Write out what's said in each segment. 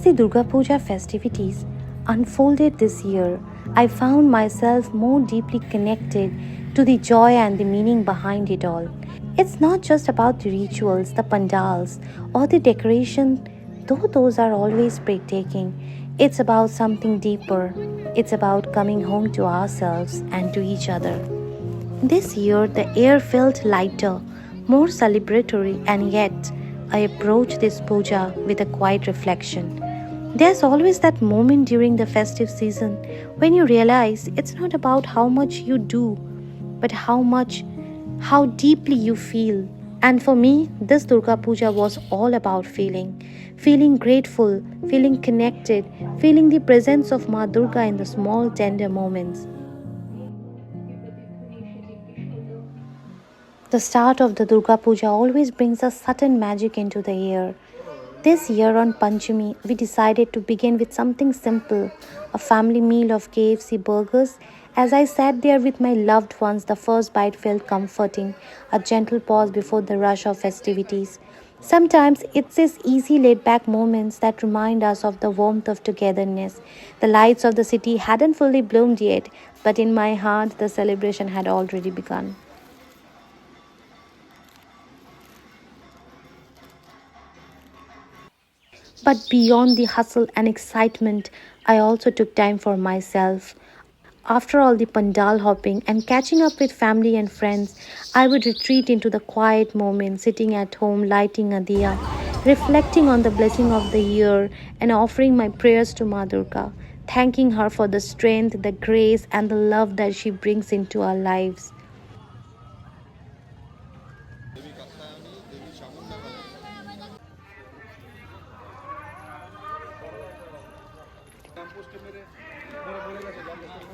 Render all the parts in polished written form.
the Durga Puja festivities unfolded this year, I found myself more deeply connected to the joy and the meaning behind it all. It's not just about the rituals, the pandals, or the decoration, though those are always breathtaking. It's about something deeper. It's about coming home to ourselves and to each other. This year, the air felt lighter, more celebratory, and yet I approached this puja with a quiet reflection. There's always that moment during the festive season when you realize it's not about how much you do, but how deeply you feel. And for me, this Durga Puja was all about feeling grateful, feeling connected, feeling the presence of Ma Durga in the small, tender moments. The start of the Durga Puja always brings a certain magic into the air. This year on Panchami, we decided to begin with something simple, a family meal of KFC burgers. As I sat there with my loved ones, the first bite felt comforting, a gentle pause before the rush of festivities. Sometimes it's these easy laid back moments that remind us of the warmth of togetherness. The lights of the city hadn't fully bloomed yet, but in my heart the celebration had already begun. But beyond the hustle and excitement, I also took time for myself. After all the pandal hopping and catching up with family and friends, I would retreat into the quiet moment, sitting at home, lighting a diya, reflecting on the blessing of the year, and offering my prayers to Ma Durga, thanking her for the strength, the grace, and the love that she brings into our lives.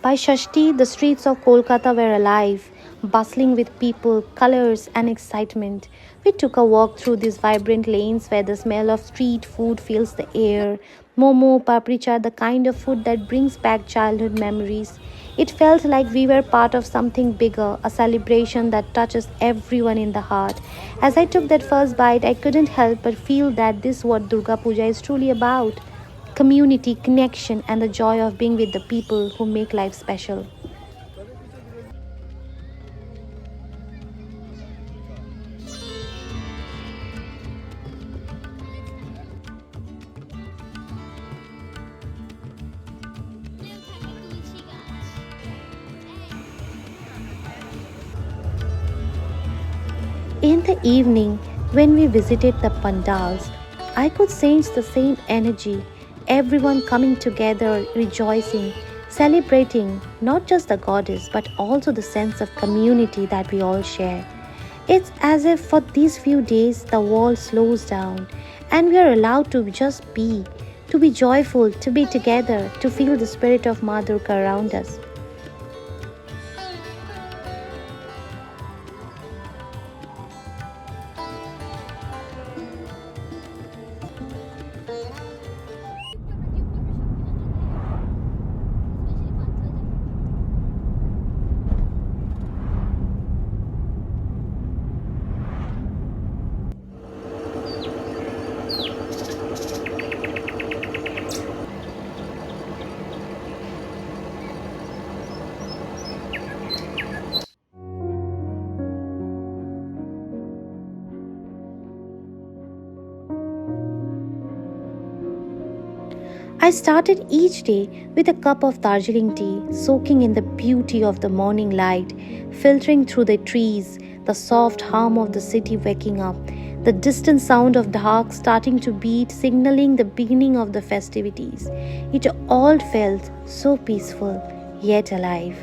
By Shashti, the streets of Kolkata were alive, bustling with people, colors, and excitement. We took a walk through these vibrant lanes where the smell of street food fills the air. Momo, papri chaat, the kind of food that brings back childhood memories. It felt like we were part of something bigger, a celebration that touches everyone in the heart. As I took that first bite, I couldn't help but feel that this is what Durga Puja is truly about: community, connection, and the joy of being with the people who make life special. In the evening, when we visited the pandals, I could sense the same energy, everyone coming together, rejoicing, celebrating not just the goddess but also the sense of community that we all share. It's as if for these few days the world slows down and we are allowed to just be, to be joyful, to be together, to feel the spirit of Ma Durga around us. I started each day with a cup of Darjeeling tea, soaking in the beauty of the morning light, filtering through the trees, the soft hum of the city waking up, the distant sound of the hark starting to beat, signaling the beginning of the festivities. It all felt so peaceful, yet alive.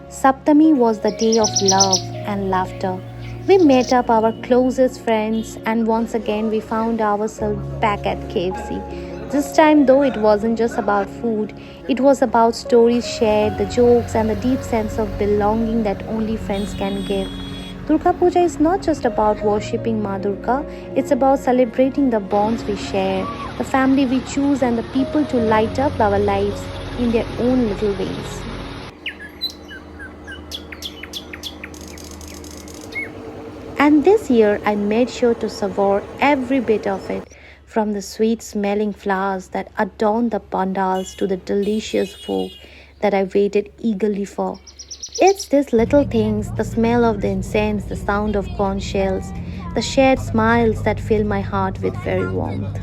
Saptami was the day of love and laughter. We met up our closest friends and once again we found ourselves back at KFC. This time, though, it wasn't just about food, it was about stories shared, the jokes, and the deep sense of belonging that only friends can give. Durga Puja is not just about worshipping Ma Durga, it's about celebrating the bonds we share, the family we choose, and the people to light up our lives in their own little ways. And this year I made sure to savor every bit of it. from the sweet smelling flowers that adorn the pandals to the delicious food that I waited eagerly for. It's these little things, the smell of the incense, the sound of corn shells, the shared smiles that fill my heart with very warmth.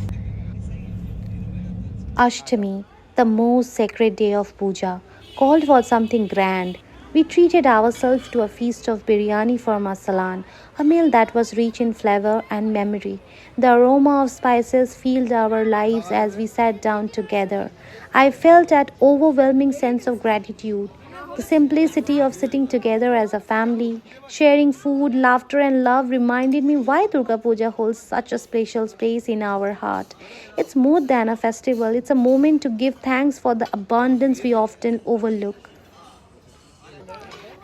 Ashtami, the most sacred day of puja, called for something grand. We treated ourselves to a feast of biryani for Masalan, a meal that was rich in flavor and memory. The aroma of spices filled our lives as we sat down together. I felt that overwhelming sense of gratitude. The simplicity of sitting together as a family, sharing food, laughter, and love reminded me why Durga Puja holds such a special place in our heart. It's more than a festival, it's a moment to give thanks for the abundance we often overlook.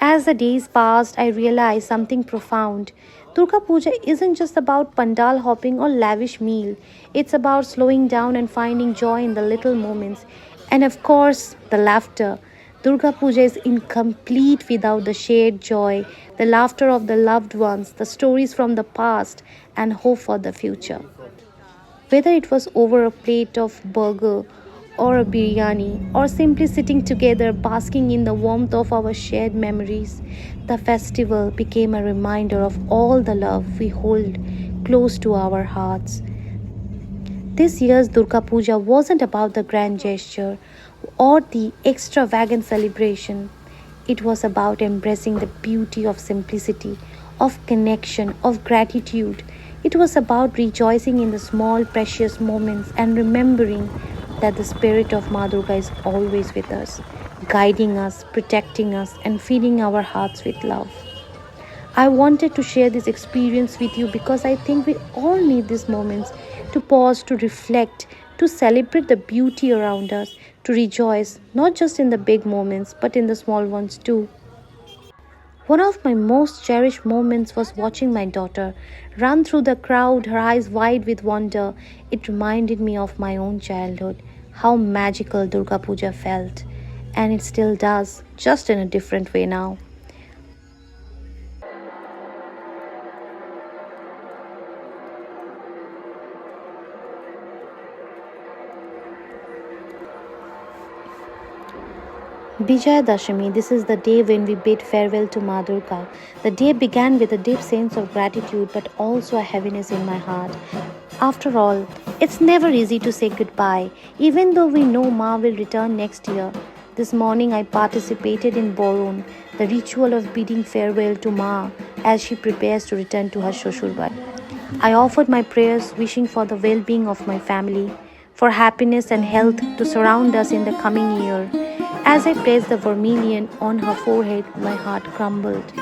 As the days passed, I realized something profound. Durga Puja isn't just about pandal hopping or lavish meal. It's about slowing down and finding joy in the little moments. And of course, the laughter. Durga Puja is incomplete without the shared joy, the laughter of the loved ones, the stories from the past, and hope for the future. Whether it was over a plate of burger or a biryani, or simply sitting together basking in the warmth of our shared memories, the festival became a reminder of all the love we hold close to our hearts. This year's Durga Puja wasn't about the grand gesture or the extravagant celebration. It was about embracing the beauty of simplicity, of connection, of gratitude. It was about rejoicing in the small, precious moments and remembering that the spirit of Ma Durga is always with us, guiding us, protecting us, and filling our hearts with love. I wanted to share this experience with you because I think we all need these moments to pause, to reflect, to celebrate the beauty around us, to rejoice not just in the big moments but in the small ones too. One of my most cherished moments was watching my daughter run through the crowd, her eyes wide with wonder. It reminded me of my own childhood, how magical Durga Puja felt, and it still does, just in a different way now. Vijaya Dashami, this is the day when we bid farewell to Ma Durga. The day began with a deep sense of gratitude but also a heaviness in my heart. After all, it's never easy to say goodbye, even though we know Ma will return next year. This morning I participated in Borun, the ritual of bidding farewell to Ma as she prepares to return to her Shoshurbat. I offered my prayers wishing for the well being of my family, for happiness and health to surround us in the coming year. As I placed the vermilion on her forehead, my heart crumbled.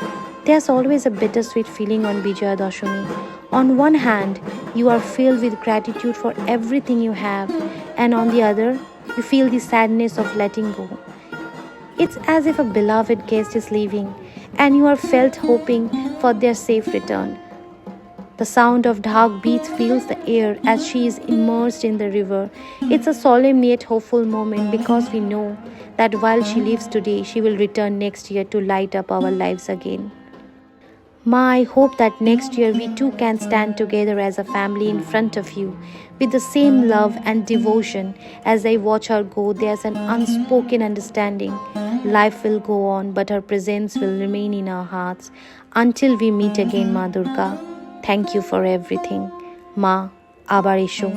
There's always a bittersweet feeling on Vijaya Dashami. On one hand, you are filled with gratitude for everything you have, and on the other, you feel the sadness of letting go. It's as if a beloved guest is leaving, and you are felt hoping for their safe return. The sound of dark beats fills the air as she is immersed in the river. It's a solemn yet hopeful moment because we know that while she lives today, she will return next year to light up our lives again. Ma, I hope that next year we too can stand together as a family in front of you with the same love and devotion. As I watch her go, there's an unspoken understanding. Life will go on, but her presence will remain in our hearts until we meet again, Ma Durga. Thank you for everything. Ma, আবার এসো।